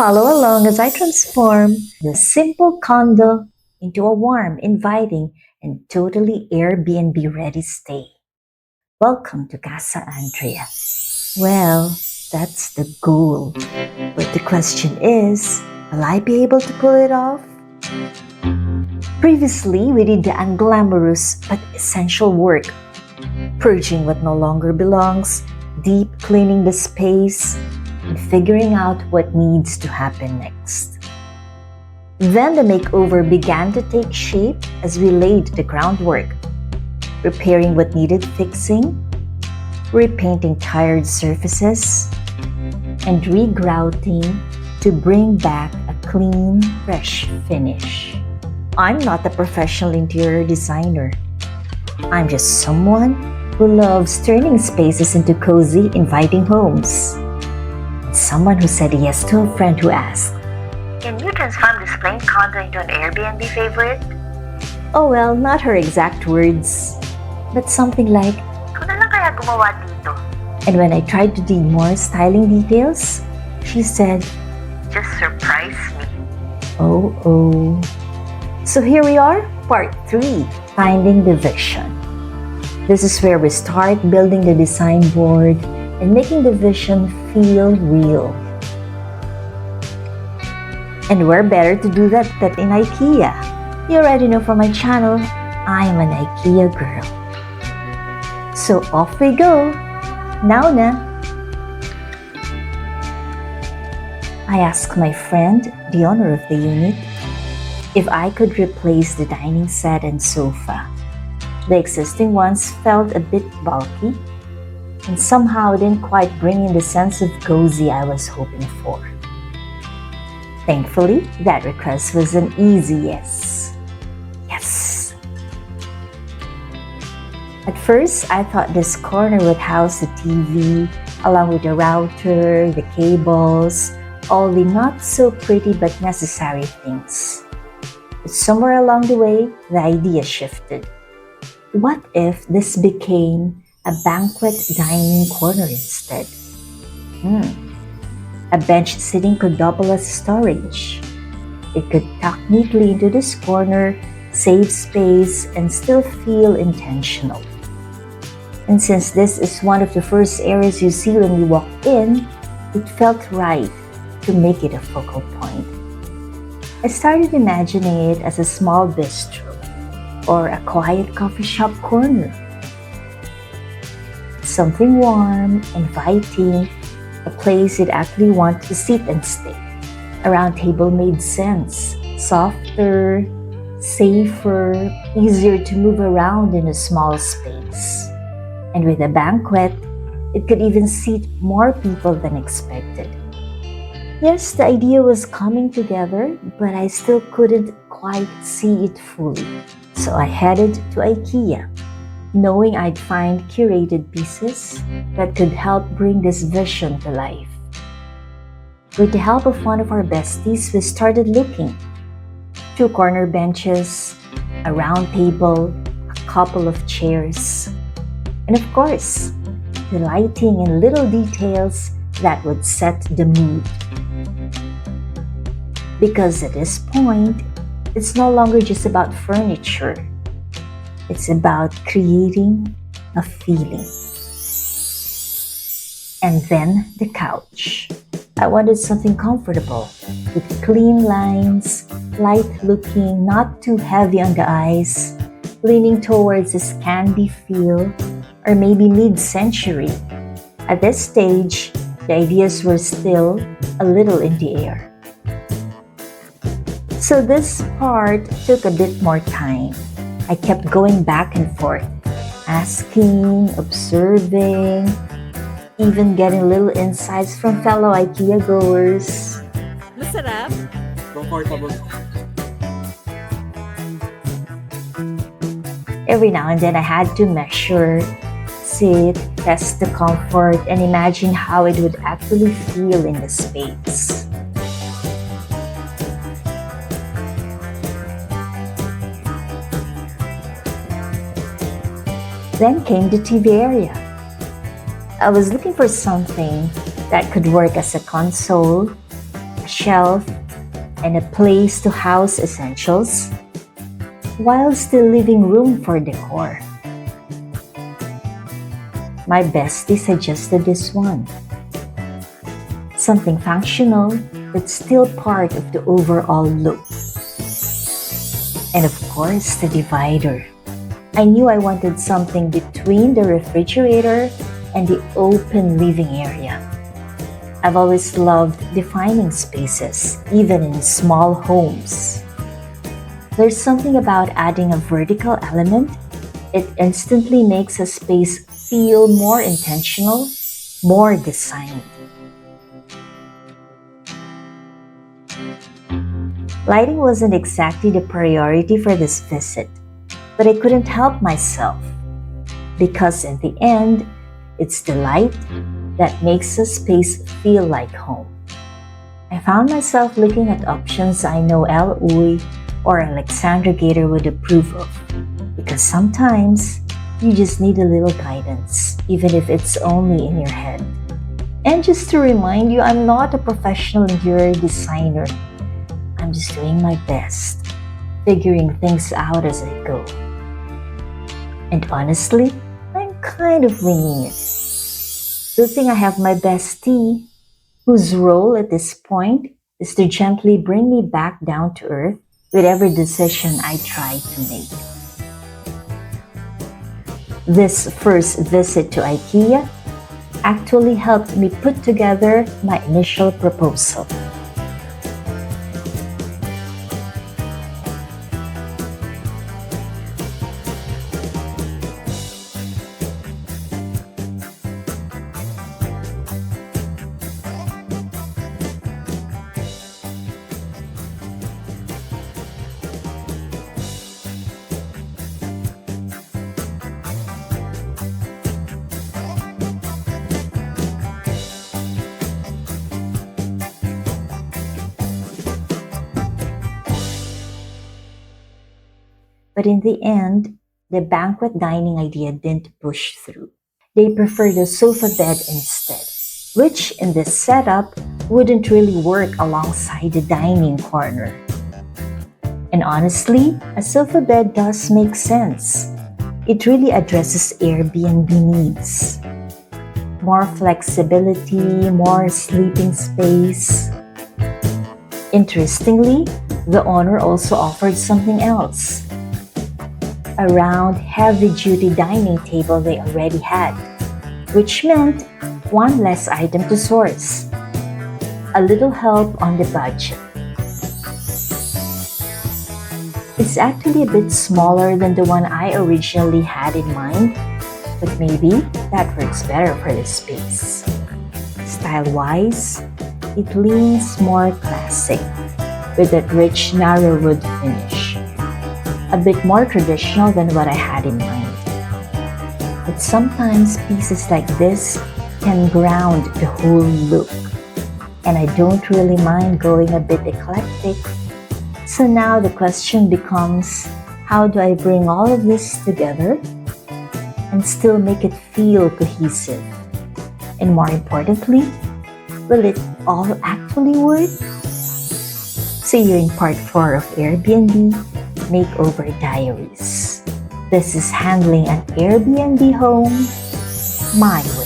Follow along as I transform the simple condo into a warm, inviting, and totally Airbnb-ready stay. Welcome to Casa Andrea. Well, that's the goal. But the question is, will I be able to pull it off? Previously, we did the unglamorous but essential work, purging what no longer belongs, deep cleaning the space, and figuring out what needs to happen next. Then the makeover began to take shape as we laid the groundwork, repairing what needed fixing, repainting tired surfaces, and regrouting to bring back a clean, fresh finish. I'm not a professional interior designer. I'm just someone who loves turning spaces into cozy, inviting homes. Someone who said yes to a friend who asked, "Can you transform this plain condo into an Airbnb favorite?" Oh well, not her exact words, but something like, "Ikaw na lang kaya gumawa dito?" And when I tried to dig more styling details, she said, "Just surprise me." Oh. So here we are, part 3, Finding the Vision. This is where we start building the design board and making the vision feel real. And where better to do that than in IKEA? You already know from my channel, I'm an IKEA girl. So off we go. Now na. I asked my friend, the owner of the unit, if I could replace the dining set and sofa. The existing ones felt a bit bulky and somehow didn't quite bring in the sense of cozy I was hoping for. Thankfully, that request was an easy yes. Yes! At first, I thought this corner would house the TV, along with the router, the cables, all the not so pretty but necessary things. But somewhere along the way, the idea shifted. What if this became a banquet dining corner instead? A bench sitting could double as storage. It could tuck neatly into this corner, save space, and still feel intentional. And since this is one of the first areas you see when you walk in, it felt right to make it a focal point. I started imagining it as a small bistro or a quiet coffee shop corner. Something warm, inviting, a place you'd actually want to sit and stay. A round table made sense, softer, safer, easier to move around in a small space. And with a banquet, it could even seat more people than expected. Yes, the idea was coming together, but I still couldn't quite see it fully. So I headed to IKEA, knowing I'd find curated pieces that could help bring this vision to life. With the help of one of our besties, we started looking. 2 corner benches, a round table, a couple of chairs, and of course, the lighting and little details that would set the mood. Because at this point, it's no longer just about furniture. It's about creating a feeling. And then the couch. I wanted something comfortable, with clean lines, light looking, not too heavy on the eyes, leaning towards a Scandi feel, or maybe mid-century. At this stage, the ideas were still a little in the air. So this part took a bit more time. I kept going back and forth, asking, observing, even getting little insights from fellow IKEA goers. Masarap. Comfortable. Every now and then I had to measure, sit, test the comfort, and imagine how it would actually feel in the space. Then came the TV area. I was looking for something that could work as a console, a shelf, and a place to house essentials, while still leaving room for decor. My bestie suggested this one. Something functional but still part of the overall look. And of course, the divider. I knew I wanted something between the refrigerator and the open living area. I've always loved defining spaces, even in small homes. There's something about adding a vertical element. It instantly makes a space feel more intentional, more designed. Lighting wasn't exactly the priority for this visit, but I couldn't help myself, because in the end, it's the light that makes a space feel like home. I found myself looking at options I know El Uy or Alexandra Gator would approve of, because sometimes you just need a little guidance, even if it's only in your head. And just to remind you, I'm not a professional interior designer. I'm just doing my best, figuring things out as I go. And honestly, I'm kind of winging it. Good thing I have my bestie, whose role at this point is to gently bring me back down to earth with every decision I try to make. This first visit to IKEA actually helped me put together my initial proposal. But in the end, the banquet dining idea didn't push through. They preferred a sofa bed instead, which in this setup wouldn't really work alongside the dining corner. And honestly, a sofa bed does make sense. It really addresses Airbnb needs. More flexibility, more sleeping space. Interestingly, the owner also offered something else. A round, heavy-duty dining table they already had, which meant one less item to source. A little help on the budget. It's actually a bit smaller than the one I originally had in mind, but maybe that works better for this space. Style-wise, it leans more classic, with that rich, narrow wood finish. A bit more traditional than what I had in mind. But sometimes pieces like this can ground the whole look. And I don't really mind going a bit eclectic. So now the question becomes, how do I bring all of this together and still make it feel cohesive? And more importantly, will it all actually work? See you in part 4 of Airbnb Makeover Diaries. This is handling an Airbnb home my way.